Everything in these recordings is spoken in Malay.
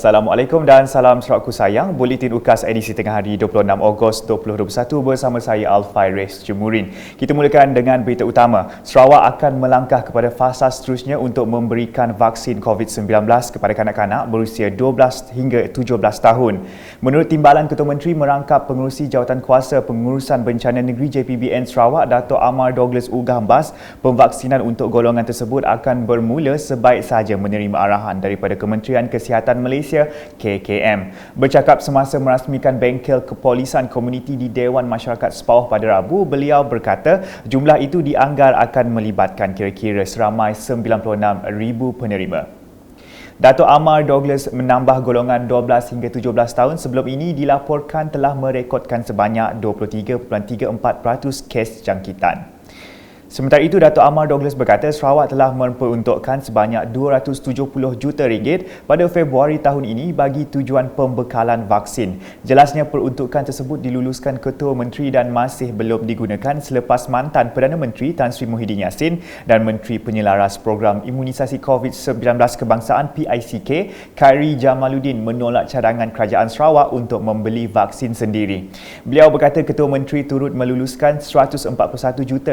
Assalamualaikum dan salam Sarawakku sayang. Buletin UKAS edisi tengah hari 26 Ogos 2021 bersama saya Alfairis Jemurin. Kita mulakan dengan berita utama. Sarawak akan melangkah kepada fasa seterusnya untuk memberikan vaksin COVID-19 kepada kanak-kanak berusia 12 hingga 17 tahun. Menurut Timbalan Ketua Menteri merangkap Pengerusi Jawatankuasa Pengurusan Bencana Negeri JPBN Sarawak, Dato' Amar Douglas Ugahambas, pemvaksinan untuk golongan tersebut akan bermula sebaik sahaja menerima arahan daripada Kementerian Kesihatan Malaysia KKM. Bercakap semasa merasmikan bengkel kepolisan komuniti di Dewan Masyarakat Sepauh pada Rabu, beliau berkata jumlah itu dianggar akan melibatkan kira-kira seramai 96,000 penerima. Dato' Amar Douglas menambah golongan 12 hingga 17 tahun sebelum ini dilaporkan telah merekodkan sebanyak 23.34% kes jangkitan. Sementara itu, Dato' Amar Douglas berkata Sarawak telah memperuntukkan sebanyak RM270 juta pada Februari tahun ini bagi tujuan pembekalan vaksin. Jelasnya peruntukan tersebut diluluskan Ketua Menteri dan masih belum digunakan selepas mantan Perdana Menteri Tan Sri Muhyiddin Yassin dan Menteri Penyelaras Program Imunisasi COVID-19 Kebangsaan PICK, Khairi Jamaluddin menolak cadangan Kerajaan Sarawak untuk membeli vaksin sendiri. Beliau berkata Ketua Menteri turut meluluskan RM141 juta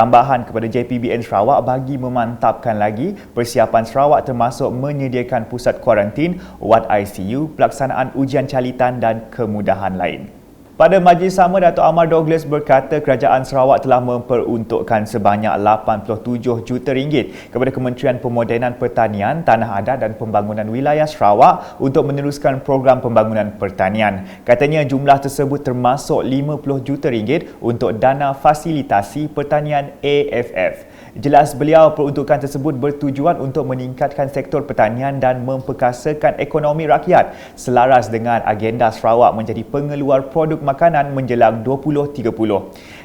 tambahan kepada JPBN Sarawak bagi memantapkan lagi persiapan Sarawak termasuk menyediakan pusat kuarantin, wad ICU, pelaksanaan ujian calitan dan kemudahan lain. Pada majlis sama, Dato' Amar Douglas berkata Kerajaan Sarawak telah memperuntukkan sebanyak RM87 juta kepada Kementerian Pemodenan Pertanian, Tanah Adat dan Pembangunan Wilayah Sarawak untuk meneruskan program pembangunan pertanian. Katanya jumlah tersebut termasuk RM50 juta untuk dana fasilitasi pertanian AFF. Jelas beliau peruntukan tersebut bertujuan untuk meningkatkan sektor pertanian dan memperkasakan ekonomi rakyat selaras dengan agenda Sarawak menjadi pengeluar produk makanan menjelang 2030.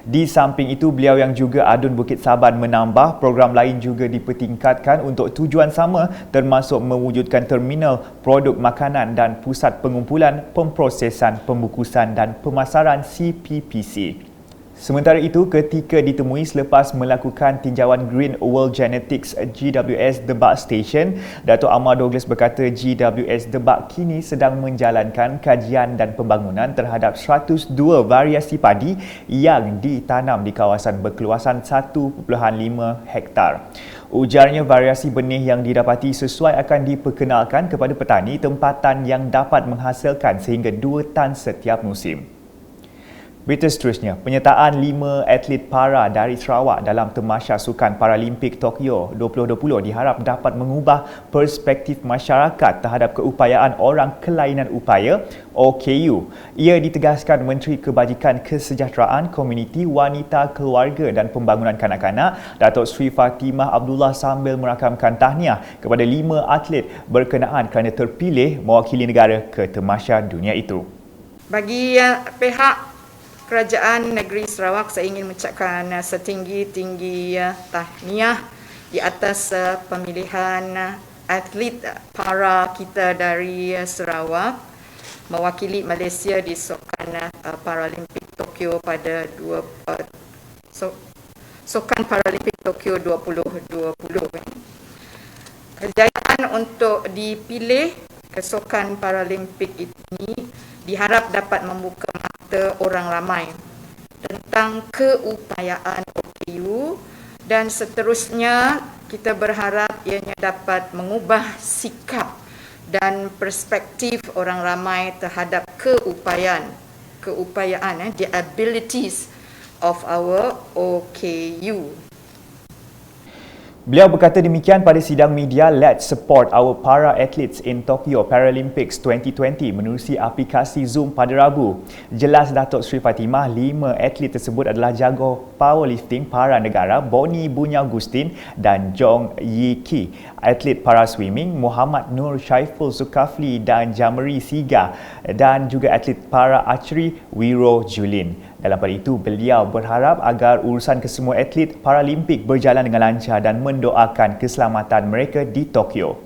Di samping itu, beliau yang juga Adun Bukit Saban menambah program lain juga dipertingkatkan untuk tujuan sama termasuk mewujudkan terminal produk makanan dan pusat pengumpulan, pemprosesan, pembungkusan dan pemasaran CPPC. Sementara itu, ketika ditemui selepas melakukan tinjauan Green World Genetics GWS Debak Station, Dato' Amar Douglas berkata GWS Debak kini sedang menjalankan kajian dan pembangunan terhadap 102 variasi padi yang ditanam di kawasan berkeluasan 1.5 hektar. Ujarnya variasi benih yang didapati sesuai akan diperkenalkan kepada petani tempatan yang dapat menghasilkan sehingga 2 tan setiap musim. Berita seterusnya, penyertaan 5 atlet para dari Sarawak dalam Tamasya Sukan Paralimpik Tokyo 2020 diharap dapat mengubah perspektif masyarakat terhadap keupayaan orang kelainan upaya OKU. Ia ditegaskan Menteri Kebajikan Kesejahteraan Komuniti Wanita Keluarga dan Pembangunan Kanak-kanak Datuk Sri Fatimah Abdullah sambil merakamkan tahniah kepada 5 atlet berkenaan kerana terpilih mewakili negara ke Tamasya dunia itu. Bagi pihak Kerajaan Negeri Sarawak, saya ingin mengucapkan setinggi-tinggi tahniah di atas pemilihan atlet para kita dari Sarawak mewakili Malaysia di Sukan Paralimpik Tokyo pada Sukan Paralimpik Tokyo 2020. Kejayaan untuk dipilih ke Sukan Paralimpik ini diharap dapat membuka mata orang ramai tentang keupayaan OKU dan seterusnya kita berharap ianya dapat mengubah sikap dan perspektif orang ramai terhadap keupayaan the abilities of our OKU. Beliau berkata demikian pada sidang media Let's Support Our Para Athletes in Tokyo Paralympics 2020 menerusi aplikasi Zoom pada Rabu. Jelas Datuk Sri Fatimah, 5 atlet tersebut adalah jago powerlifting para negara Boni Bunya Agustin dan Jong Yi Ki, atlet para swimming Muhammad Nur Syaiful Zulkafli dan Jamari Siga dan juga atlet para archery Wiro Julin. Dalam pada itu, beliau berharap agar urusan kesemua atlet Paralimpik berjalan dengan lancar dan mendoakan keselamatan mereka di Tokyo.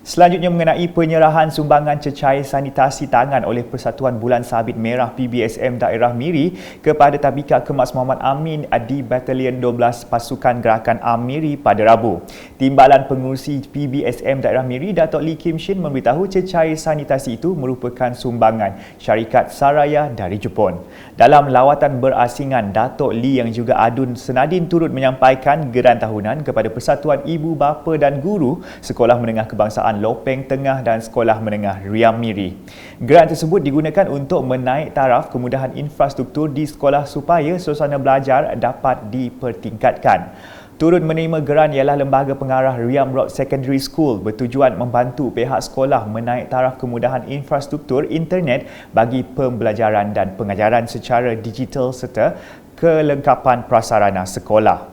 Selanjutnya mengenai penyerahan sumbangan cecair sanitasi tangan oleh Persatuan Bulan Sabit Merah PBSM Daerah Miri kepada Tabika Kemas Muhammad Amin di Batalion 12 Pasukan Gerakan Amiri pada Rabu. Timbalan Pengurusi PBSM Daerah Miri Datuk Lee Kim Shin memberitahu cecair sanitasi itu merupakan sumbangan syarikat Saraya dari Jepun. Dalam lawatan berasingan, Datuk Lee yang juga Adun Senadin turut menyampaikan geran tahunan kepada Persatuan Ibu Bapa dan Guru Sekolah Menengah Kebangsaan Lopeng Tengah dan Sekolah Menengah Riam Miri. Geran tersebut digunakan untuk menaik taraf kemudahan infrastruktur di sekolah supaya suasana belajar dapat dipertingkatkan. Turut menerima geran ialah Lembaga Pengarah Riam Road Secondary School bertujuan membantu pihak sekolah menaik taraf kemudahan infrastruktur internet bagi pembelajaran dan pengajaran secara digital serta kelengkapan prasarana sekolah.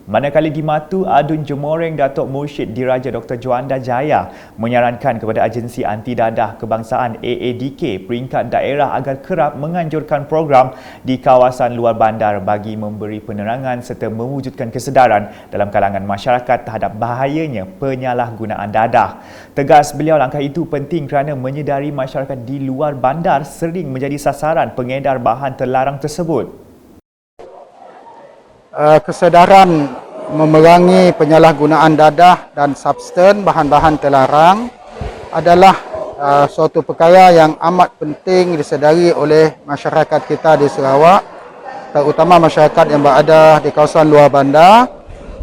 Manakala di Matu, Adun Jemoreng Datuk Mursyid Diraja Dr. Juanda Jaya menyarankan kepada Agensi Anti Dadah Kebangsaan AADK peringkat daerah agar kerap menganjurkan program di kawasan luar bandar bagi memberi penerangan serta mewujudkan kesedaran dalam kalangan masyarakat terhadap bahayanya penyalahgunaan dadah. Tegas beliau, langkah itu penting kerana menyedari masyarakat di luar bandar sering menjadi sasaran pengedar bahan terlarang tersebut. Kesedaran memerangi penyalahgunaan dadah dan substan bahan-bahan terlarang adalah suatu perkara yang amat penting disedari oleh masyarakat kita di Sarawak, terutama masyarakat yang berada di kawasan luar bandar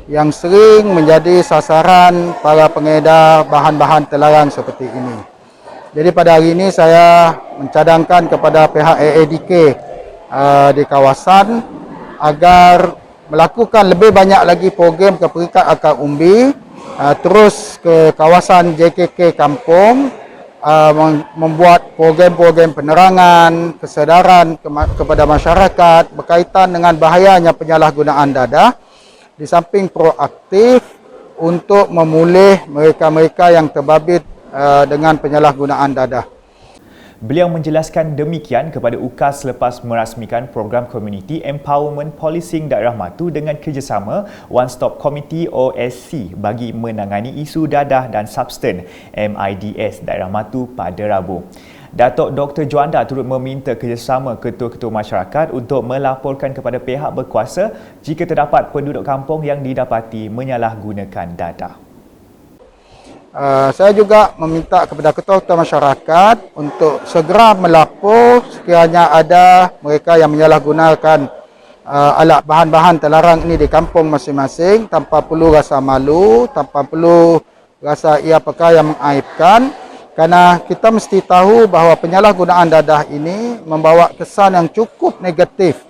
yang sering menjadi sasaran para pengedar bahan-bahan terlarang seperti ini. Jadi pada hari ini saya mencadangkan kepada pihak AADK di kawasan agar melakukan lebih banyak lagi program ke peringkat akar umbi, terus ke kawasan JKK kampung, membuat program-program penerangan, kesedaran kepada masyarakat berkaitan dengan bahayanya penyalahgunaan dadah, di samping proaktif untuk memulih mereka-mereka yang terbabit dengan penyalahgunaan dadah. Beliau menjelaskan demikian kepada UKAS selepas merasmikan program Community Empowerment Policing Daerah Matu dengan kerjasama One Stop Committee OSC bagi menangani isu dadah dan substan MIDS Daerah Matu pada Rabu. Datuk Dr. Juanda turut meminta kerjasama ketua-ketua masyarakat untuk melaporkan kepada pihak berkuasa jika terdapat penduduk kampung yang didapati menyalahgunakan dadah. Saya juga meminta kepada ketua-ketua masyarakat untuk segera melapor sekiranya ada mereka yang menyalahgunakan alat bahan-bahan terlarang ini di kampung masing-masing tanpa perlu rasa malu, tanpa perlu rasa ia perkara yang mengaibkan, kerana kita mesti tahu bahawa penyalahgunaan dadah ini membawa kesan yang cukup negatif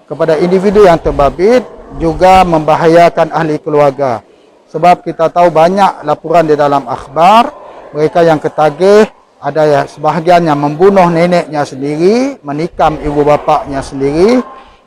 kepada individu yang terbabit, juga membahayakan ahli keluarga. Sebab kita tahu banyak laporan di dalam akhbar, mereka yang ketagih, ada yang sebahagian yang membunuh neneknya sendiri, menikam ibu bapaknya sendiri,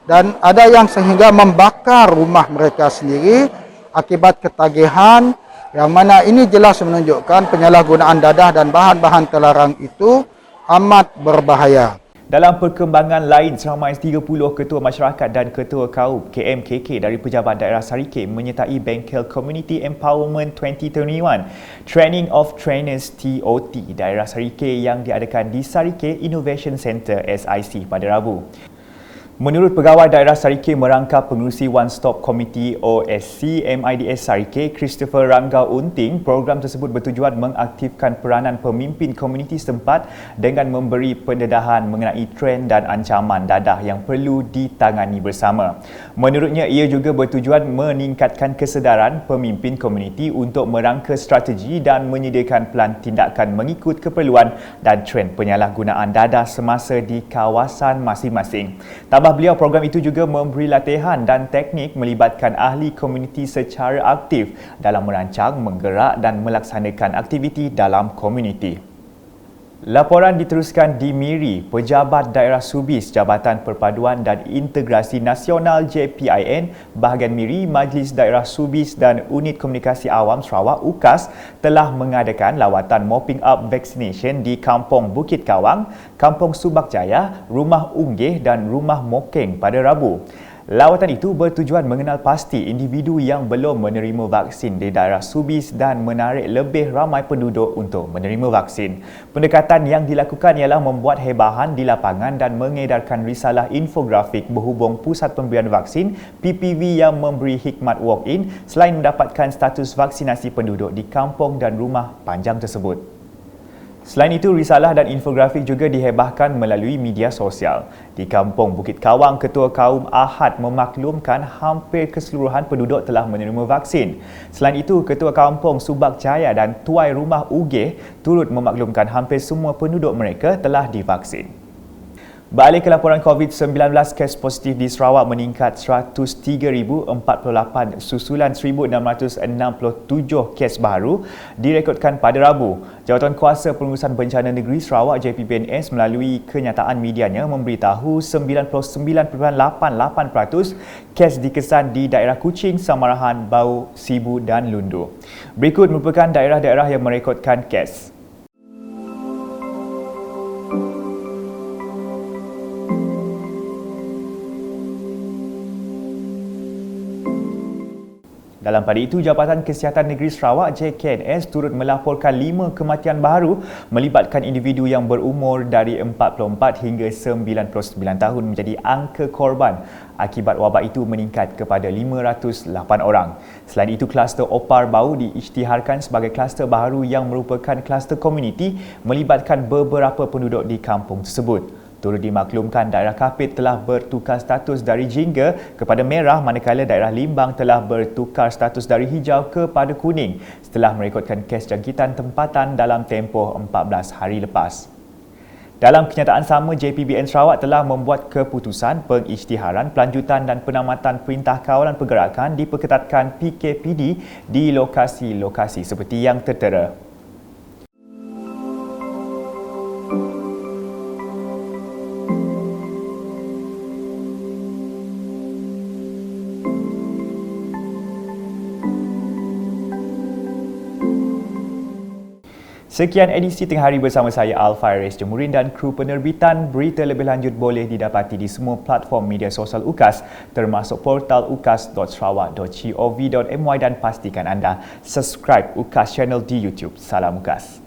dan ada yang sehingga membakar rumah mereka sendiri akibat ketagihan, yang mana ini jelas menunjukkan penyalahgunaan dadah dan bahan-bahan terlarang itu amat berbahaya. Dalam perkembangan lain, seramai 30 ketua masyarakat dan ketua kaum KMKK dari Pejabat Daerah Sarike menyertai Bengkel Community Empowerment 2021 Training of Trainers TOT Daerah Sarike yang diadakan di Sarike Innovation Centre SIC pada Rabu. Menurut Pegawai Daerah Sarike merangkap pengerusi One Stop Committee OSC MIDS Sarike, Christopher Rangga Unting, program tersebut bertujuan mengaktifkan peranan pemimpin komuniti setempat dengan memberi pendedahan mengenai trend dan ancaman dadah yang perlu ditangani bersama. Menurutnya, ia juga bertujuan meningkatkan kesedaran pemimpin komuniti untuk merangka strategi dan menyediakan pelan tindakan mengikut keperluan dan trend penyalahgunaan dadah semasa di kawasan masing-masing. Tambah beliau, program itu juga memberi latihan dan teknik melibatkan ahli komuniti secara aktif dalam merancang, menggerak dan melaksanakan aktiviti dalam komuniti. Laporan diteruskan di Miri. Pejabat Daerah Subis Jabatan Perpaduan dan Integrasi Nasional JPIN bahagian Miri, Majlis Daerah Subis dan Unit Komunikasi Awam Sarawak UKAS telah mengadakan lawatan mopping up vaccination di Kampung Bukit Kawang, Kampung Subak Jaya, Rumah Unggih dan Rumah Mokeng pada Rabu. Lawatan itu bertujuan mengenal pasti individu yang belum menerima vaksin di daerah Subis dan menarik lebih ramai penduduk untuk menerima vaksin. Pendekatan yang dilakukan ialah membuat hebahan di lapangan dan mengedarkan risalah infografik berhubung pusat pemberian vaksin PPV yang memberi khidmat walk-in selain mendapatkan status vaksinasi penduduk di kampung dan rumah panjang tersebut. Selain itu, risalah dan infografik juga dihebahkan melalui media sosial. Di Kampung Bukit Kawang, Ketua Kaum Ahad memaklumkan hampir keseluruhan penduduk telah menerima vaksin. Selain itu, Ketua Kampung Subak Jaya dan Tuai Rumah Ugeh turut memaklumkan hampir semua penduduk mereka telah divaksin. Beralih ke laporan COVID-19, kes positif di Sarawak meningkat 103,048 susulan 1,667 kes baru direkodkan pada Rabu. Jawatan Kuasa Pengurusan Bencana Negeri Sarawak JPBNS melalui kenyataan medianya memberitahu 99.88% kes dikesan di daerah Kuching, Samarahan, Bau, Sibu dan Lundu. Berikut merupakan daerah-daerah yang merekodkan kes. Dalam pada itu, Jabatan Kesihatan Negeri Sarawak JKNS turut melaporkan 5 kematian baru melibatkan individu yang berumur dari 44 hingga 99 tahun menjadi angka korban akibat wabak itu meningkat kepada 508 orang. Selain itu, kluster Opar Bau diisytiharkan sebagai kluster baru yang merupakan kluster komuniti melibatkan beberapa penduduk di kampung tersebut. Turut dimaklumkan daerah Kapit telah bertukar status dari jingga kepada merah manakala daerah Limbang telah bertukar status dari hijau kepada kuning setelah merekodkan kes jangkitan tempatan dalam tempoh 14 hari lepas. Dalam kenyataan sama, JPBN Sarawak telah membuat keputusan pengisytiharan pelanjutan dan penamatan Perintah Kawalan Pergerakan diperketatkan PKPD di lokasi-lokasi seperti yang tertera. Sekian edisi Tengah Hari bersama saya Al-Faiz Jemurin dan kru penerbitan. Berita lebih lanjut boleh didapati di semua platform media sosial UKAS termasuk portal ukas.sarawak.gov.my dan pastikan anda subscribe UKAS channel di YouTube. Salam UKAS.